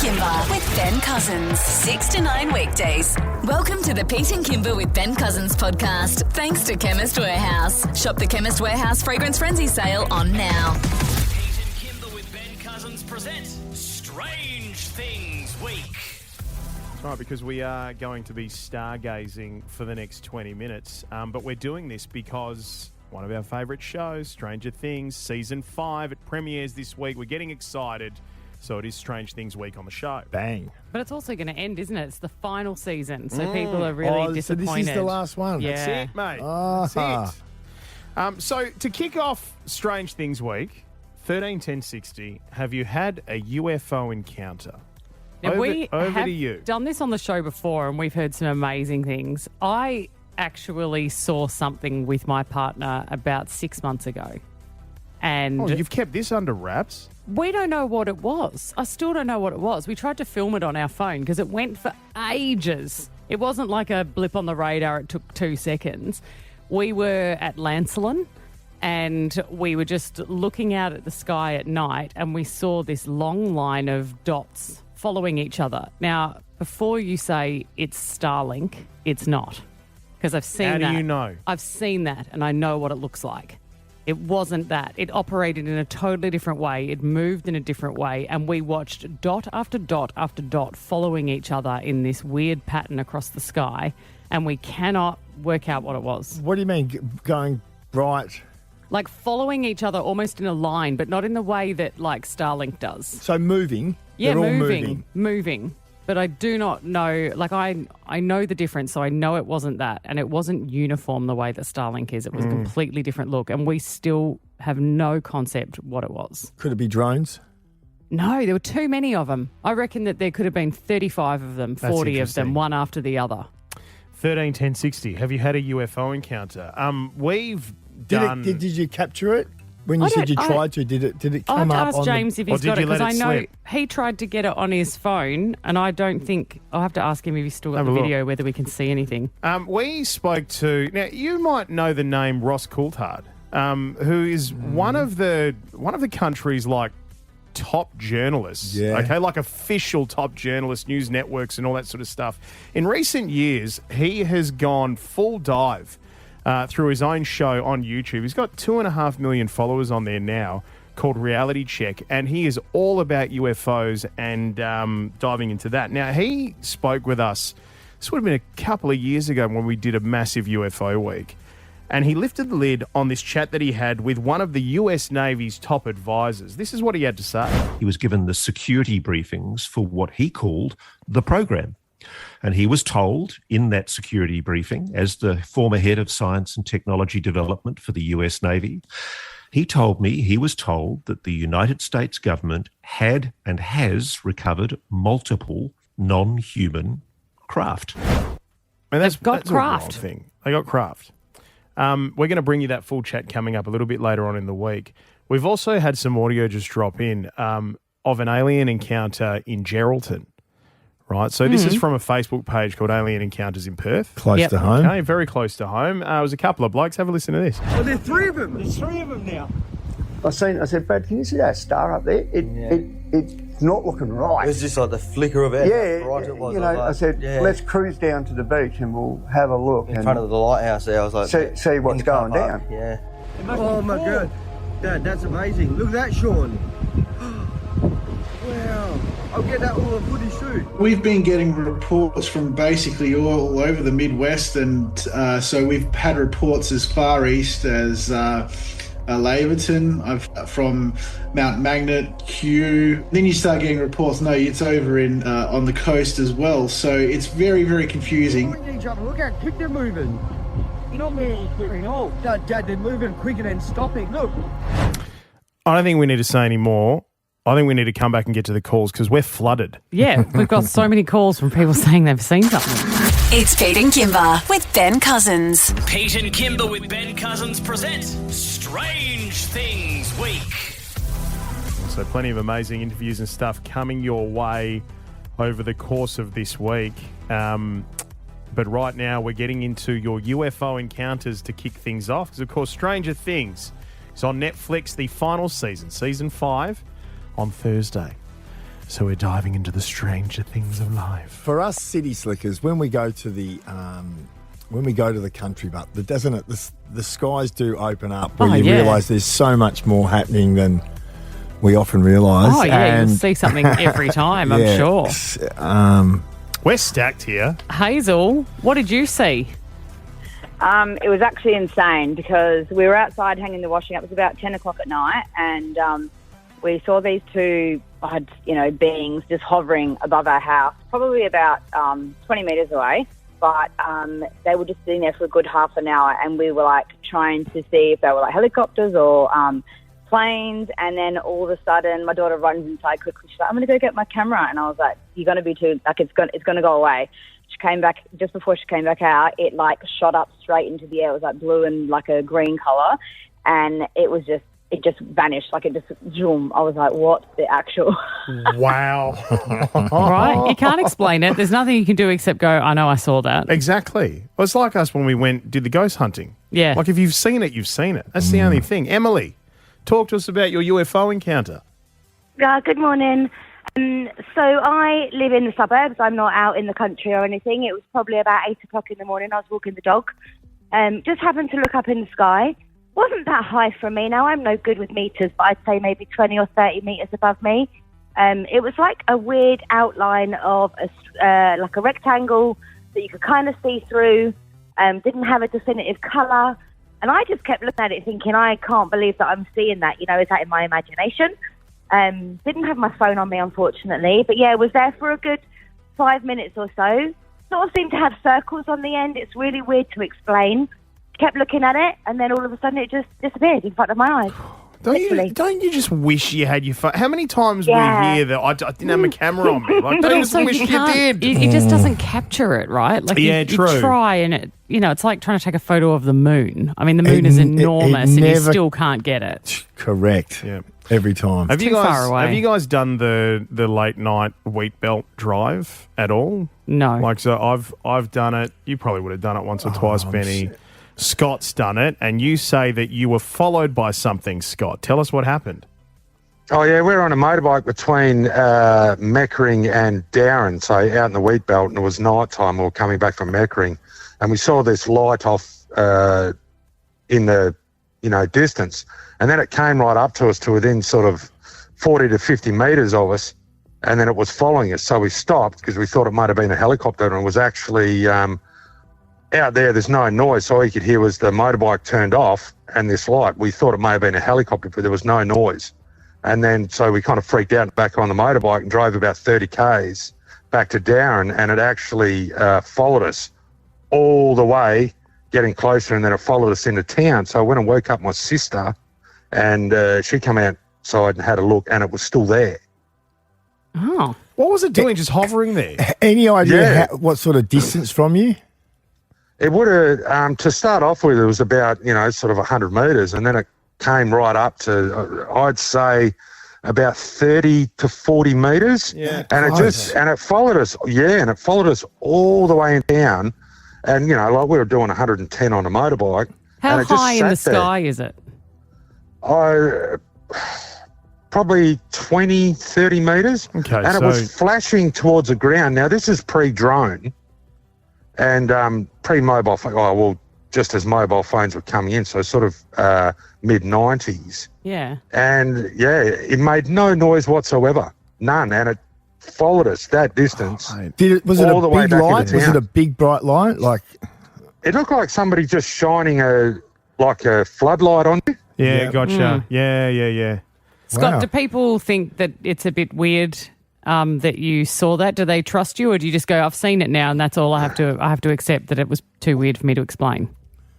Kimber with Ben Cousins, 6 to 9 weekdays. Welcome to the Pete and Kimber with Ben Cousins podcast. Thanks to Chemist Warehouse. Shop the Chemist Warehouse Fragrance Frenzy sale on now. Pete and Kimber with Ben Cousins present Strange Things Week. Right, because we are going to be stargazing for the next 20 minutes, but we're doing this because one of our favourite shows, Stranger Things, Season 5, it premieres this week. We're getting excited, so it is Strange Things Week on the show. Bang. But it's also going to end, isn't it? It's the final season, so people are really disappointed. So this is the last one. Yeah. That's it, mate. That's it. So to kick off Strange Things Week, 131060, have you had a UFO encounter? Now, we over have to you. done this on the show before, and we've heard some amazing things. I actually saw something with my partner about 6 months ago. And Oh, you've kept this under wraps? we don't know what it was. I still don't know what it was. We tried to film it on our phone because it went for ages. It wasn't like a blip on the radar. It took 2 seconds. We were at Lancelin and we were just looking out at the sky at night and we saw this long line of dots following each other. Now, before you say it's Starlink, it's not. Because I've seen that. How do you know? I've seen that and I know what it looks like. It wasn't that. It operated in a totally different way. It moved in a different way. And we watched dot after dot after dot following each other in this weird pattern across the sky. And we cannot work out what it was. What do you mean going bright? Like following each other almost in a line, but not in the way that like Starlink does. So moving? Yeah, They're all moving. But I do not know, like I know the difference, so I know it wasn't that. And it wasn't uniform the way that Starlink is. It was a completely different look. And we still have no concept what it was. Could it be drones? No, there were too many of them. I reckon that there could have been 35 of them, 40 of interesting. them, one after the other. 131060, have you had a UFO encounter? We've done... Did you capture it? When you said you tried to, did it I'll come have up to ask on James if he's Or got did it, you let because it I know slip? he tried to get it on his phone, and I don't think... I'll have to ask him if he's still got Have the a look. video, whether we can see anything. We spoke to... Now, you might know the name Ross Coulthard, who is one of the country's, like, top journalists. Yeah. Okay, like official top journalists, news networks and all that sort of stuff. In recent years, he has gone full dive through his own show on YouTube. He's got 2.5 million followers on there now, called Reality Check, and he is all about UFOs and diving into that. Now, he spoke with us, this would have been a couple of years ago when we did a massive UFO week, and he lifted the lid on this chat that he had with one of the US Navy's top advisors. This is what he had to say. He was given the security briefings for what he called the program. And he was told in that security briefing, as the former head of science and technology development for the US Navy, he told me he was told that the United States government had and has recovered multiple non-human craft. And They've got that's a wild craft. thing. They got craft. We're going to bring you that full chat coming up a little bit later on in the week. We've also had some audio just drop in of an alien encounter in Geraldton. Right, so this is from a Facebook page called Alien Encounters in Perth. close to home? Okay, very close to home. It was a couple of blokes. Have a listen to this. Well, there's three of them. There's three of them now. I said, Brad, can you see that star up there? It's not looking right. It was just like the flicker of it. Yeah, Bright it was. you know, I said, yeah. let's cruise down to the beach and we'll have a look. In and front of the lighthouse there, I was like... see what's in the car going park, down. Yeah. Oh, my God. That's amazing. Look at that, Sean. Wow. I'll get that all on footage too. We've been getting reports from basically all over the Midwest, and so we've had reports as far east as Laverton, from Mount Magnet, Kew. Then you start getting reports, no, it's over in on the coast as well. So it's very, very confusing. Look at each other. Look how quick they're moving. Not moving quick at all. Dad, they're moving quicker than stopping. Look. I don't think we need to say any more. I think we need to come back and get to the calls because we're flooded. Yeah, we've got so many calls from people saying they've seen something. It's Pete and Kimber with Ben Cousins. Pete and Kimber with Ben Cousins present Strange Things Week. So plenty of amazing interviews and stuff coming your way over the course of this week. But right now we're getting into your UFO encounters to kick things off because, of course, Stranger Things is on Netflix, the final season, Season 5, on Thursday. So we're diving into the stranger things of life. For us city slickers, when we go to the country, but doesn't it? The skies do open up where you realise there's so much more happening than we often realise. Oh yeah, you'll see something every time. I'm sure. We're stacked here. Hazel, what did you see? It was actually insane because we were outside hanging the washing up. It was about 10 o'clock at night, and we saw these two, beings just hovering above our house, probably about 20 metres away. But they were just sitting there for a good half an hour, and we were like trying to see if they were like helicopters or planes. And then all of a sudden, my daughter runs inside quickly. She's like, "I'm going to go get my camera," and I was like, "You're going to be too like it's going to go away." She came back just before she came back out. It like shot up straight into the air. It was like blue and like a green color, and it just vanished. Like it just zoom. I was like, "What the actual?" Wow. Right? You can't explain it. There's nothing you can do except go, "I know, I saw that." Exactly. Well, it's like us when we did the ghost hunting. Yeah. Like if you've seen it, you've seen it. That's the only thing. Emily, talk to us about your UFO encounter. Good morning. So I live in the suburbs. I'm not out in the country or anything. It was probably about 8 o'clock in the morning. I was walking the dog. Just happened to look up in the sky. Wasn't that high from me. Now, I'm no good with metres, but I'd say maybe 20 or 30 metres above me. It was like a weird outline of like a rectangle that you could kind of see through. Didn't have a definitive colour. And I just kept looking at it thinking, I can't believe that I'm seeing that. Is that in my imagination? Didn't have my phone on me, unfortunately. But, yeah, was there for a good 5 minutes or so. Sort of seemed to have circles on the end. It's really weird to explain. Kept looking at it, and then all of a sudden it just disappeared in front of my eyes. Don't you just wish you had your phone? How many times we hear that I didn't have my camera on me? Like, But don't you just also wish you you can't. did? It just doesn't capture it, right? Like Yeah, you true. try, and it's like trying to take a photo of the moon. I mean, the moon is enormous, and you still can't get it. Correct. Yeah. Every time. Have you far away. Have you guys done the late night wheat belt drive at all? No. Like, so I've done it. You probably would have done it once or twice, Benny. Scott's done it, and you say that you were followed by something, Scott. Tell us what happened. Oh, yeah, we were on a motorbike between Meckering and Darren, so out in the wheat belt, and it was night time. We were coming back from Meckering, and we saw this light off in the, distance, and then it came right up to us to within sort of 40 to 50 metres of us, and then it was following us. So we stopped because we thought it might have been a helicopter, and it was actually out there. There's no noise, so all you could hear was the motorbike turned off and this light. We thought it may have been a helicopter, but there was no noise. And then so we kind of freaked out back on the motorbike and drove about 30 Ks back to Darren, and it actually followed us all the way, getting closer, and then it followed us into town. So I went and woke up my sister, and she came outside and had a look, and it was still there. Oh. What was it doing, just hovering there? Any idea what sort of distance from you? It would have, to start off with, it was about, sort of 100 metres, and then it came right up to, I'd say, about 30 to 40 metres. Yeah. And it followed us, and it followed us all the way down. And, like we were doing 110 on a motorbike. How and it just high in the sat there. sky is it? Probably 20, 30 metres. Okay, and it was flashing towards the ground. Now, this is pre-drone and pre-mobile phone. Just as mobile phones were coming in, so sort of mid-90s. Yeah. And, it made no noise whatsoever. None. And it followed us that distance. Was it all a the way big back light? into Was town. it a big bright light? Like, It looked like somebody just shining a floodlight on you. Yeah, gotcha. Yeah. Scott, Wow. do people think that it's a bit weird that you saw that? Do they trust you, or do you just go, "I've seen it now, and that's all I have to accept that it was too weird for me to explain"?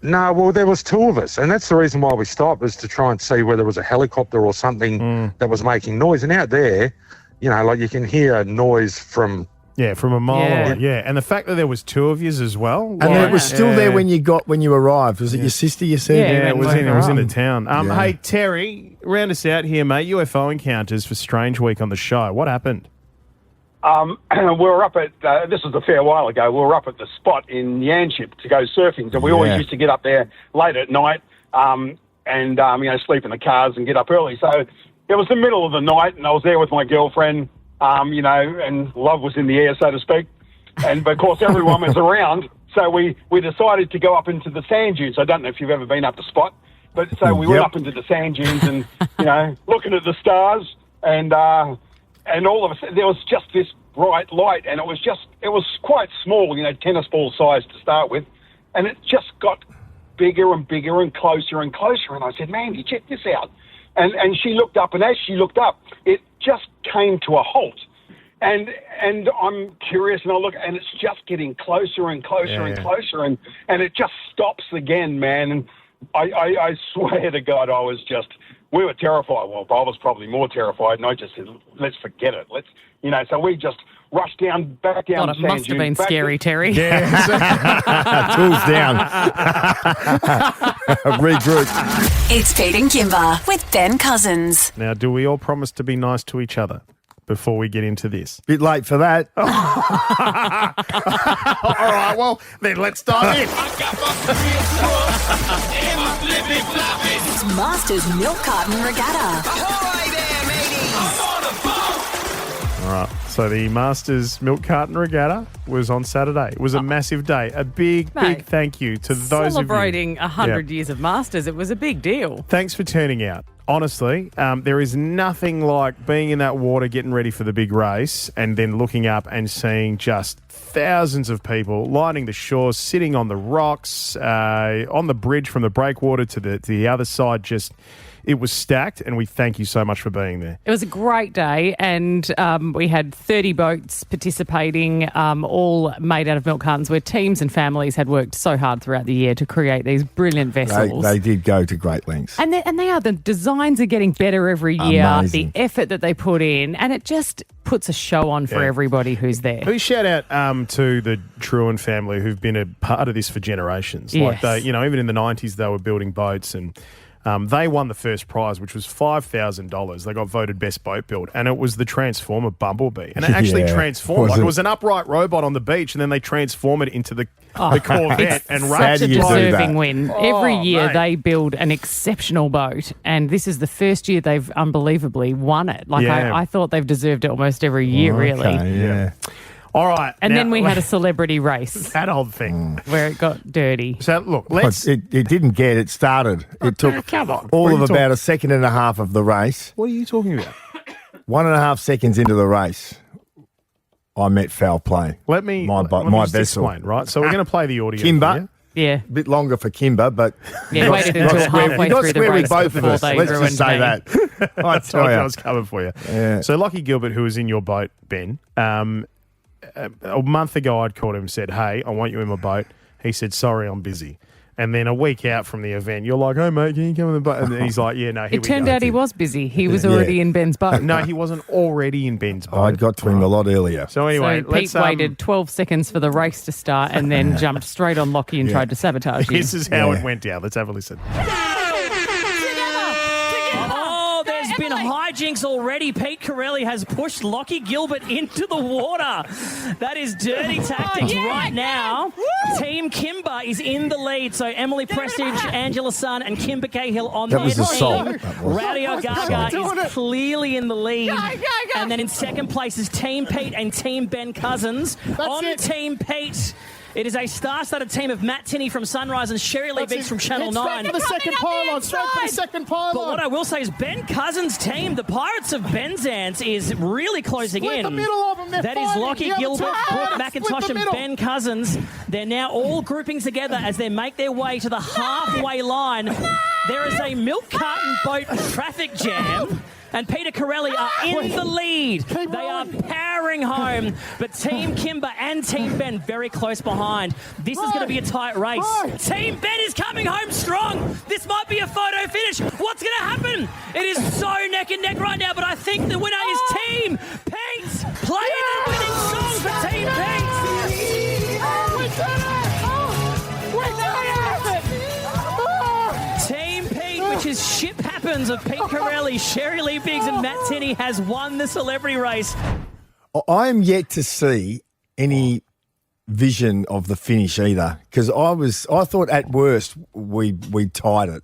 No, well, there was two of us, and that's the reason why we stopped, was to try and see whether it was a helicopter or something that was making noise. And out there, like you can hear noise from... Yeah, from a mile away. Yeah, and the fact that there was two of yous as well. and then it was still there when you arrived. Was it your sister? You said, Yeah, it was in the the town. Hey, Terry, round us out here, mate. UFO encounters for Strange Week on the show. What happened? We were up at, this was a fair while ago, we were up at the spot in Yanchep to go surfing. So we always used to get up there late at night and sleep in the cars and get up early. So it was the middle of the night, and I was there with my girlfriend. and love was in the air, so to speak. And of course, everyone was around. So we decided to go up into the sand dunes. I don't know if you've ever been up to Spot, but so we went up into the sand dunes and, looking at the stars and all of a sudden there was just this bright light and it was quite small, tennis ball size to start with. And it just got bigger and bigger and closer. And I said, Mandy, check this out. And she looked up, and as she looked up, it just came to a halt. And I'm curious, and I look, and it's just getting closer and closer and closer, and it just stops again, man. And I swear to God, we were terrified. Well, I was probably more terrified, and I just said, let's forget it. So we just rushed back down. God, it must have been scary, Terry. Yeah. Tools down. Regroup. It's Pete and Kimber with Ben Cousins. Now, do we all promise to be nice to each other before we get into this? Bit late for that. All right, well, then let's dive in. It's Masters Milk Carton Regatta. All right, so the Masters Milk Carton Regatta was on Saturday. It was a massive day. A big thank you to those of you. Celebrating 100 years of Masters. It was a big deal. Thanks for turning out. Honestly, there is nothing like being in that water, getting ready for the big race, and then looking up and seeing just thousands of people lining the shores, sitting on the rocks, on the bridge from the breakwater to the other side. It was stacked, and we thank you so much for being there. It was a great day, and we had 30 boats participating, all made out of milk cartons, where teams and families had worked so hard throughout the year to create these brilliant vessels. They did go to great lengths. And the designs are getting better every year, Amazing. the effort that they put in, and it just puts a show on for everybody who's there. Big shout out to the Truan family who've been a part of this for generations. Yes. Like even in the 90s, they were building boats and they won the first prize, which was $5,000. They got voted best boat build, and it was the Transformer Bumblebee. And it actually transformed. It was an upright robot on the beach, and then they transform it into the Corvette and such a deserving win. Every year mate. they build an exceptional boat, and this is the first year they've unbelievably won it. I thought they've deserved it almost every year, really. Yeah. All right. And then we had a celebrity race. That old thing. Where it got dirty. So, look, It didn't get. It started. It took all of about a second and a half of the race. What are you talking about? 1.5 seconds into the race, I met foul play. Let me vessel. explain, right? So we're going to play the audio. Kimber. Yeah. A bit longer for Kimber, but waited until halfway through the race with both of us. Let's just say that. I told you I was coming for you. Yeah. So Lockie Gilbert, who was in your boat, Ben, a month ago I'd called him and said, hey, I want you in my boat. He said, sorry, I'm busy. And then a week out from the event, you're like, hey, mate, can you come in the boat? And then he's like, yeah, no, here It turned out he was busy. He was already in Ben's boat. No, he wasn't already in Ben's boat. I'd got to him a lot earlier. So anyway, Pete waited 12 seconds for the race to start and then jumped straight on Lockie and tried to sabotage him. This is how it went down. Let's have a listen. Oh, there's been hijinks already. Pete Corelli has pushed Lockie Gilbert into the water. That is dirty tactics right now. Team Kimber is in the lead. So Emily Prestige, Angela Sun, and Kimber Cahill on That their was team. assault. Radio Gaga is clearly in the lead. And then in second place is Team Pete and Team Ben Cousins. Team Pete, it is a star-studded team of Matt Tinney from Sunrise and Sherry Lee Biggs from Channel 9. Straight for the second pylon. But what I will say is Ben Cousins' team, the Pirates of Benzance, is really closing in. the middle of them. That is Lockie Gilbert, Brooke McIntosh, and Ben Cousins. They're now all grouping together as they make their way to the halfway line. There is a milk carton boat traffic jam. And Peter Corelli are in the lead. They are powering home. But Team Kimber and Team Ben very close behind. This is going to be a tight race. Team Ben is coming home strong. This might be a photo finish. What's going to happen? It is so neck and neck right now, but I think the winner is Team Pete. Playing a winning song for Team Pete. Team Pete, which is Ship Happens of Pete Corelli, Sherry Lee Biggs and Matt Tinney, has won the celebrity race. I am yet to see any vision of the finish either, because I thought at worst we tied it.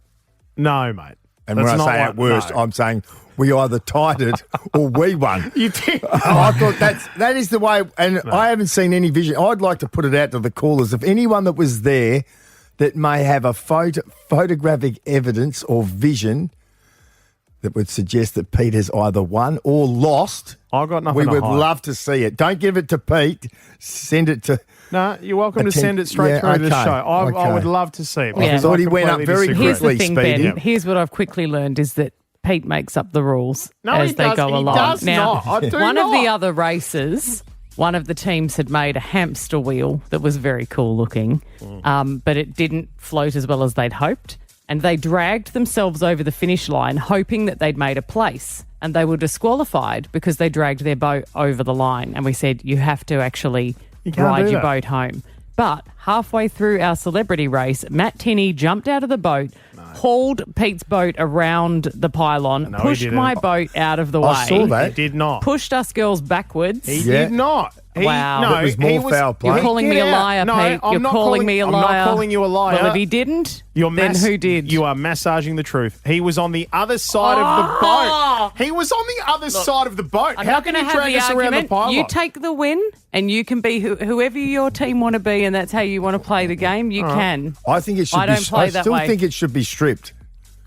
No, mate. And when I say at worst, I'm saying we either tied it or we won. You did. I thought that is the way, and I haven't seen any vision. I'd like to put it out to the callers. If anyone that was there that may have a photographic evidence or vision that would suggest that Pete has either won or lost, I've got nothing we to would hide. love to see it. Don't give it to Pete. Send it to... No, you're welcome to send it straight through the show. I would love to see it. I thought he went up very Here's quickly, the thing, Speedy. Ben. Here's what I've quickly learned is that Pete makes up the rules as they go along. He does now, not. I do one not. of the other races, one of the teams had made a hamster wheel that was very cool looking, but it didn't float as well as they'd hoped. And they dragged themselves over the finish line hoping that they'd made a place. And they were disqualified because they dragged their boat over the line. And we said, you have to actually ride your boat home. But halfway through our celebrity race, Matt Tinney jumped out of the boat, hauled Pete's boat around the pylon, No, he pushed didn't. my boat out of the way. I saw that. He did not. Pushed us girls backwards. He did not. Wow. No, That was more he was, foul play. You're calling me a liar, No, Pete. I'm You're not calling me a liar. I'm not calling you a liar. Well, if he didn't, You're then who did? You are massaging the truth. He was on the other side of the boat. He was on the other side of the boat. I'm How not can going you to have drag the us around the argument. pylon? You take the win, and you can be whoever your team want to be, and that's how you want to play the game. You can. I think it should I be. don't play I that still way. think it should be stripped.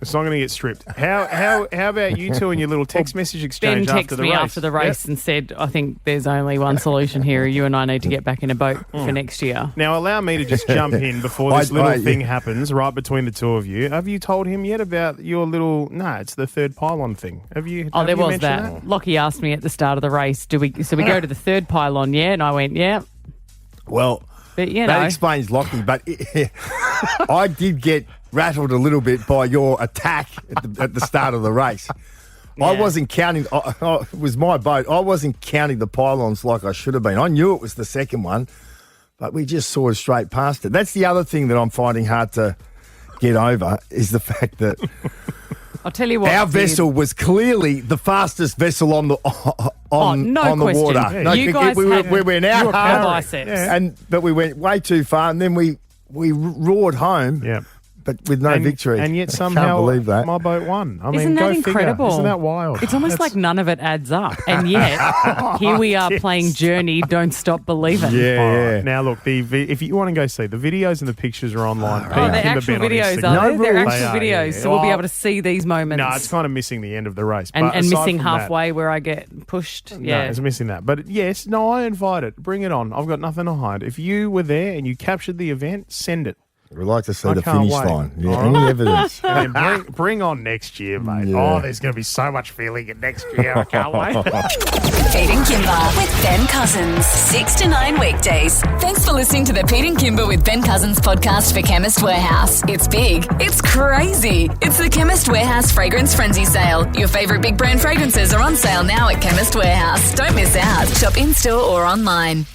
It's not going to get stripped. How about you two and your little text message Ben exchange after texted the me race? after the race and said, I think there's only one solution here. You and I need to get back in a boat for next year. Now, allow me to just jump in before this little thing happens right between the two of you. Have you told him yet about your little... No, it's the third pylon thing. Have you Oh, there you was mentioned that. Lockie asked me at the start of the race, so we go to the third pylon, yeah? And I went, yeah. Well, But, you that know. explains Lockie, but I did get rattled a little bit by your attack at the start of the race. I wasn't counting. It was my boat. I wasn't counting the pylons like I should have been. I knew it was the second one, but we just saw straight past it. That's the other thing that I'm finding hard to get over is the fact that I'll tell you what. our vessel was clearly the fastest vessel on the on no the question. water. Yeah. No, You guys we had were in our your hurry. biceps. But we went way too far, and then we roared home. Yeah. But with no victory. And yet I somehow can't believe that. my boat won. I Isn't mean, that go incredible? Figure. Isn't that wild? It's almost like none of it adds up. And yet, here we are playing Journey, Don't Stop Believing. Yeah. Now, look, if you want to go see, the videos and the pictures are online. Oh, they're actual videos, are they? They're actual videos, so we'll be able to see these moments. No, it's kind of missing the end of the race. And but aside missing from that- halfway where I get pushed. No, Yeah. it's missing that. But yes, no, I invite it. Bring it on. I've got nothing to hide. If you were there and you captured the event, send it. We'd like to see I the can't finish wait. line. Yeah, All any right. evidence. And then bring on next year, mate. Yeah. Oh, there's going to be so much feeling in next year. I can't wait. Pete and Kimber with Ben Cousins, 6 to 9 weekdays. Thanks for listening to the Pete and Kimber with Ben Cousins podcast for Chemist Warehouse. It's big. It's crazy. It's the Chemist Warehouse Fragrance Frenzy Sale. Your favourite big brand fragrances are on sale now at Chemist Warehouse. Don't miss out. Shop in-store or online.